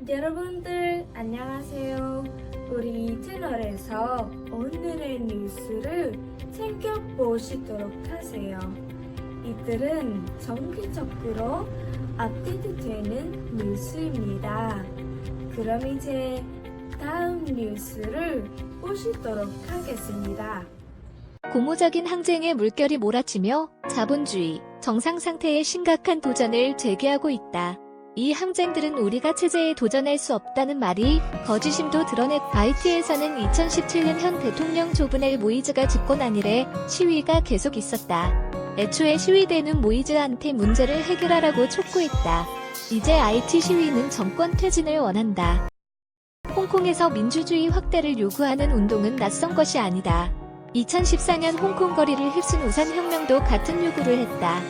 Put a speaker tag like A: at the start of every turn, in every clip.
A: 여러분들 안녕하세요. 우리 채널에서 오늘의 뉴스를 챙겨보시도록 하세요. 이들은 정기적으로 업데이트되는 뉴스입니다. 그럼 이제 다음 뉴스를 보시도록 하겠습니다.
B: 고무적인 항쟁에 물결이 몰아치며 자본주의, 정상 상태에 심각한 도전을 제기하고 있다. 이 항쟁들은 우리가 체제에 도전할 수 없다는 말이 거짓임도 드러냈. 하이티에서는 2017년 현 대통령 조브넬 모이즈가 집권 이래 시위가 계속 있었다. 애초에 시위대는 모이즈한테 문제를 해결하라고 촉구했다. 이제 하이티 시위는 정권 퇴진을 원한다. 홍콩에서 민주주의 확대를 요구하는 운동은 낯선 것이 아니다. 2014년 홍콩 거리를 휩쓴 우산혁명도 같은 요구를 했다.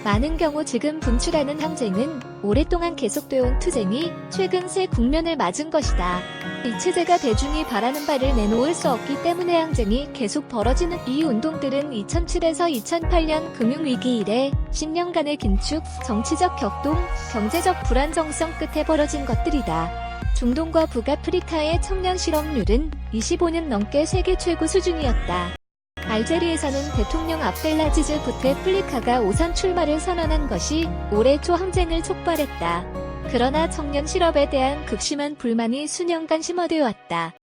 B: 많은 경우 지금 분출하는 항쟁은 오랫동안 계속되어온 투쟁이 최근 새 국면을 맞은 것이다. 이 체제가 대중이 바라는 바를 내놓을 수 없기 때문에 항쟁이 계속 벌어지는. 이 운동들은 2007에서 2008년 금융위기 이래 10년간의 긴축, 정치적 격동, 경제적 불안정성 끝에 벌어진 것들이다. 중동과 북아프리카의 청년 실업률은 25년 넘게 세계 최고 수준이었다. 알제리에서는 대통령 압델라지즈 부테플리카가 오선 출마를 선언한 것이 올해 초 항쟁을 촉발했다. 그러나 청년 실업에 대한 극심한 불만이 수년간 심화되어 왔다.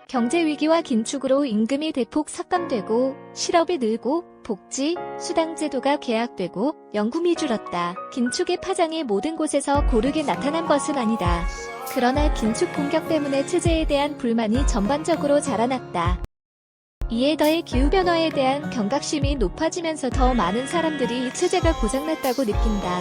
B: 경제 위기와 긴축으로 임금이 대폭 삭감되고 실업이 늘고 복지, 수당 제도가 개혁되고 연금이 줄었다. 긴축의 파장이 모든 곳에서 고르게 나타난 것은 아니다. 그러나 긴축 공격 때문에 체제에 대한 불만이 전반적으로 자라났다. 이에 더해 기후변화에 대한 경각심이 높아지면서 더 많은 사람들이 이 체제가 고장났다고 느낀다.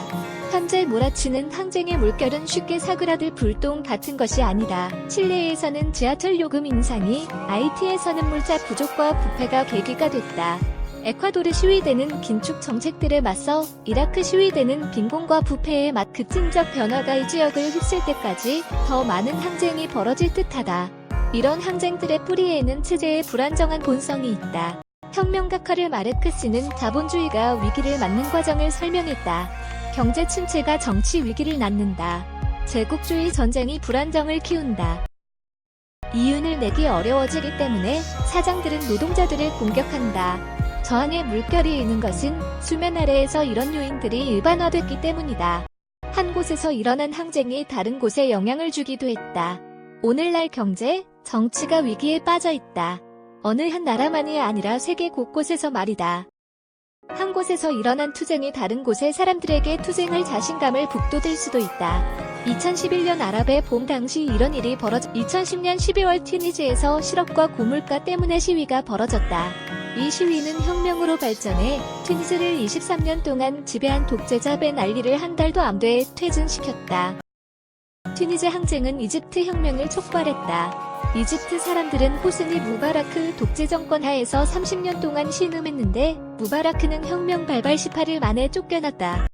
B: 현재 몰아치는 항쟁의 물결은 쉽게 사그라들 불똥 같은 것이 아니다. 칠레에서는 지하철 요금 인상이, 하이티에서는 물자 부족과 부패가 계기가 됐다. 에콰도르 시위대는 긴축 정책들에 맞서, 이라크 시위대는 빈곤과 부패의 극진적 변화가 이 지역을 휩쓸 때까지 더 많은 항쟁이 벌어질 듯하다. 이런 항쟁들의 뿌리에는 체제의 불안정한 본성이 있다. 혁명가 마르크스는 자본주의가 위기를 맞는 과정을 설명했다. 경제 침체가 정치 위기를 낳는다. 제국주의 전쟁이 불안정을 키운다. 이윤을 내기 어려워지기 때문에 사장들은 노동자들을 공격한다. 저항의 물결이 있는 것은 수면 아래에서 이런 요인들이 일반화됐기 때문이다. 한 곳에서 일어난 항쟁이 다른 곳에 영향을 주기도 했다. 오늘날 경제, 정치가 위기에 빠져 있다. 어느 한 나라만이 아니라 세계 곳곳에서 말이다. 한 곳에서 일어난 투쟁이 다른 곳의 사람들에게 투쟁할 자신감을 북돋을 수도 있다. 2011년 아랍의 봄 당시 이런 일이 2010년 12월 튀니지에서 실업과 고물가 때문에 시위가 벌어졌다. 이 시위는 혁명으로 발전해 튀니지를 23년 동안 지배한 독재자 벤 알리를 한 달도 안 돼 퇴진시켰다. 튀니지 항쟁은 이집트 혁명을 촉발했다. 이집트 사람들은 호스니 무바라크 독재 정권 하에서 30년 동안 신음했는데 무바라크는 혁명 발발 18일 만에 쫓겨났다.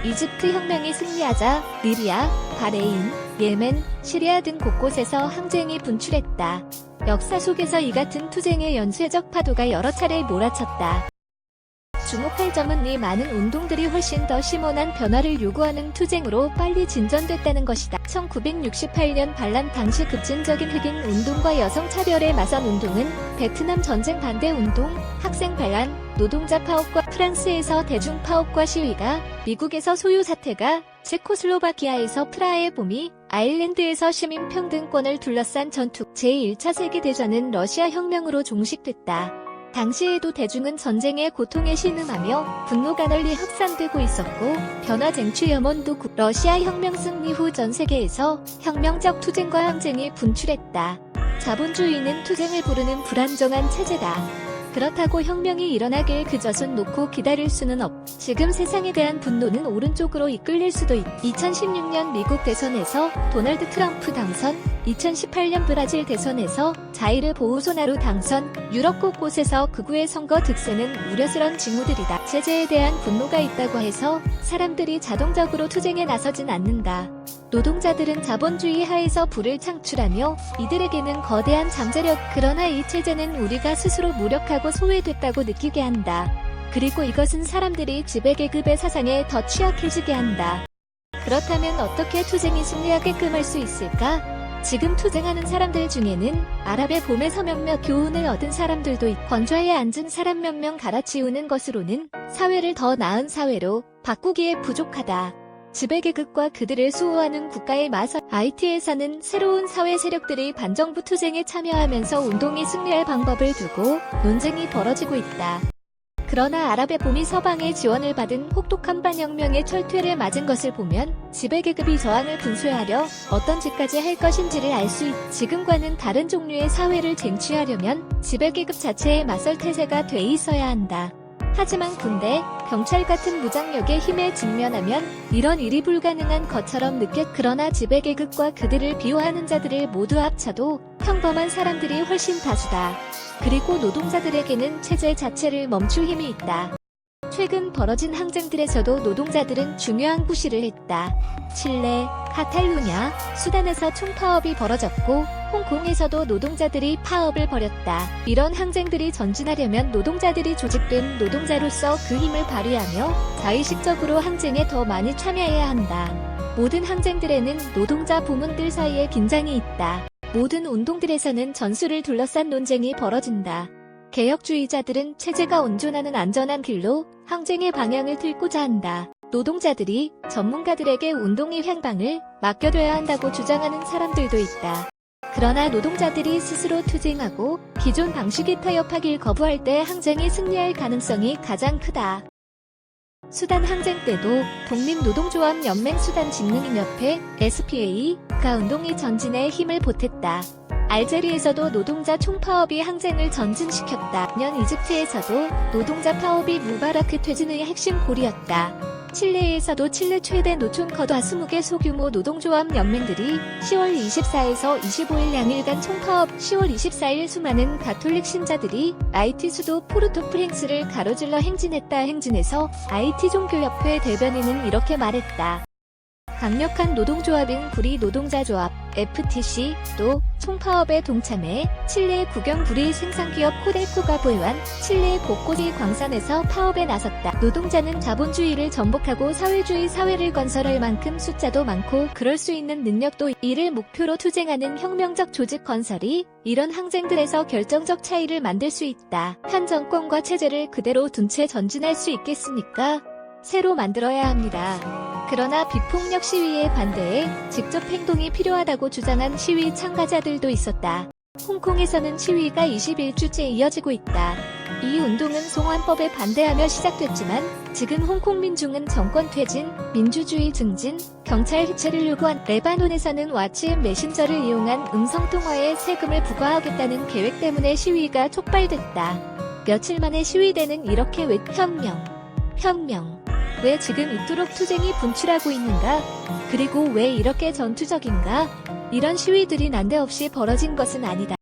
B: 이집트 혁명이 승리하자 리비아, 바레인, 예멘, 시리아 등 곳곳에서 항쟁이 분출했다. 역사 속에서 이 같은 투쟁의 연쇄적 파도가 여러 차례 몰아쳤다. 주목할 점은 이 많은 운동들이 훨씬 더 심오한 변화를 요구하는 투쟁으로 빨리 진전됐다는 것이다. 1968년 반란 당시 급진적인 흑인 운동과 여성 차별에 맞선 운동은 베트남 전쟁 반대 운동, 학생 반란, 노동자 파업과 프랑스에서 대중 파업과 시위가, 미국에서 소유 사태가, 체코슬로바키아에서 프라하의 봄이, 아일랜드에서 시민 평등권을 둘러싼 전투, 제1차 세계대전은 러시아 혁명으로 종식됐다. 당시에도 대중은 전쟁의 고통에 신음하며 분노가 널리 확산되고 있었고 변화 쟁취 염원도 러시아 혁명 승리 후 전 세계에서 혁명적 투쟁과 항쟁이 분출했다. 자본주의는 투쟁을 부르는 불안정한 체제다. 그렇다고 혁명이 일어나길 그저 손 놓고 기다릴 수는 없. 지금 세상에 대한 분노는 오른쪽으로 이끌릴 수도 있. 2016년 미국 대선에서 도널드 트럼프 당선, 2018년 브라질 대선에서 자이르 보우소나루 당선, 유럽 곳곳에서 극우의 선거 득세는 우려스런 징후들이다. 체제에 대한 분노가 있다고 해서 사람들이 자동적으로 투쟁에 나서진 않는다. 노동자들은 자본주의 하에서 부를 창출하며 이들에게는 거대한 잠재력, 그러나 이 체제는 우리가 스스로 무력하고 소외됐다고 느끼게 한다. 그리고 이것은 사람들이 지배계급의 사상에 더 취약해지게 한다. 그렇다면 어떻게 투쟁이 승리하게끔 할 수 있을까? 지금 투쟁하는 사람들 중에는 아랍의 봄에서 몇몇 교훈을 얻은 사람들도 있고 건좌에 앉은 사람 몇 명 갈아치우는 것으로는 사회를 더 나은 사회로 바꾸기에 부족하다. 지배계급과 그들을 수호하는 국가에 맞서 IT에서는 새로운 사회 세력들이 반정부 투쟁에 참여하면서 운동이 승리할 방법을 두고 논쟁이 벌어지고 있다. 그러나 아랍의 봄이 서방의 지원을 받은 혹독한 반혁명의 철퇴를 맞은 것을 보면 지배계급이 저항을 분쇄하려 어떤 짓까지 할 것인지를 알 수 있다. 지금과는 다른 종류의 사회를 쟁취하려면 지배계급 자체에 맞설 태세가 돼 있어야 한다. 하지만 군대, 경찰 같은 무장력의 힘에 직면하면 이런 일이 불가능한 것처럼 그러나 지배계급과 그들을 비호하는 자들을 모두 합쳐도 평범한 사람들이 훨씬 다수다. 그리고 노동자들에게는 체제 자체를 멈출 힘이 있다. 최근 벌어진 항쟁들에서도 노동자들은 중요한 구실을 했다. 칠레, 카탈루냐, 수단에서 총파업이 벌어졌고 홍콩에서도 노동자들이 파업을 벌였다. 이런 항쟁들이 전진하려면 노동자들이 조직된 노동자로서 그 힘을 발휘하며 자의식적으로 항쟁에 더 많이 참여해야 한다. 모든 항쟁들에는 노동자 부문들 사이에 긴장이 있다. 모든 운동들에서는 전술을 둘러싼 논쟁이 벌어진다. 개혁주의자들은 체제가 온전하는 안전한 길로 항쟁의 방향을 틀고자 한다. 노동자들이 전문가들에게 운동의 향방을 맡겨둬야 한다고 주장하는 사람들도 있다. 그러나 노동자들이 스스로 투쟁하고 기존 방식에 타협하길 거부할 때 항쟁이 승리할 가능성이 가장 크다. 수단 항쟁 때도 독립노동조합연맹 수단직능인협회 SPA가 운동의 전진에 힘을 보탰다. 알제리에서도 노동자 총파업이 항쟁을 전진시켰다. 년 이집트에서도 노동자 파업이 무바라크 퇴진의 핵심 골이었다. 칠레에서도 칠레 최대 노총 거다 20개 소규모 노동조합 연맹들이 10월 24에서 25일 양일간 총파업 10월 24일 수많은 가톨릭 신자들이 IT 수도 포르토프랭스를 가로질러 행진했다. 행진에서 IT 종교협회 대변인은 이렇게 말했다. 강력한 노동조합인 구리 노동자조합 FTC도 총파업에 동참해 칠레 국영 구리 생산기업 코델코가 보유한 칠레 곳곳의 광산에서 파업에 나섰다. 노동자는 자본주의를 전복하고 사회주의 사회를 건설할 만큼 숫자도 많고 그럴 수 있는 능력도 이를 목표로 투쟁하는 혁명적 조직 건설이 이런 항쟁들에서 결정적 차이를 만들 수 있다. 현 정권과 체제를 그대로 둔 채 전진할 수 있겠습니까? 새로 만들어야 합니다. 그러나 비폭력 시위에 반대해 직접 행동이 필요하다고 주장한 시위 참가자들도 있었다. 홍콩에서는 시위가 21주째 이어지고 있다. 이 운동은 송환법에 반대하며 시작됐지만 지금 홍콩 민중은 정권 퇴진, 민주주의 증진, 경찰 해체를 요구한 레바논에서는 왓츠앱 메신저를 이용한 음성통화에 세금을 부과하겠다는 계획 때문에 시위가 촉발됐다. 며칠 만에 시위대는 이렇게 혁명. 왜 지금 이토록 투쟁이 분출하고 있는가? 그리고 왜 이렇게 전투적인가? 이런 시위들이 난데없이 벌어진 것은 아니다.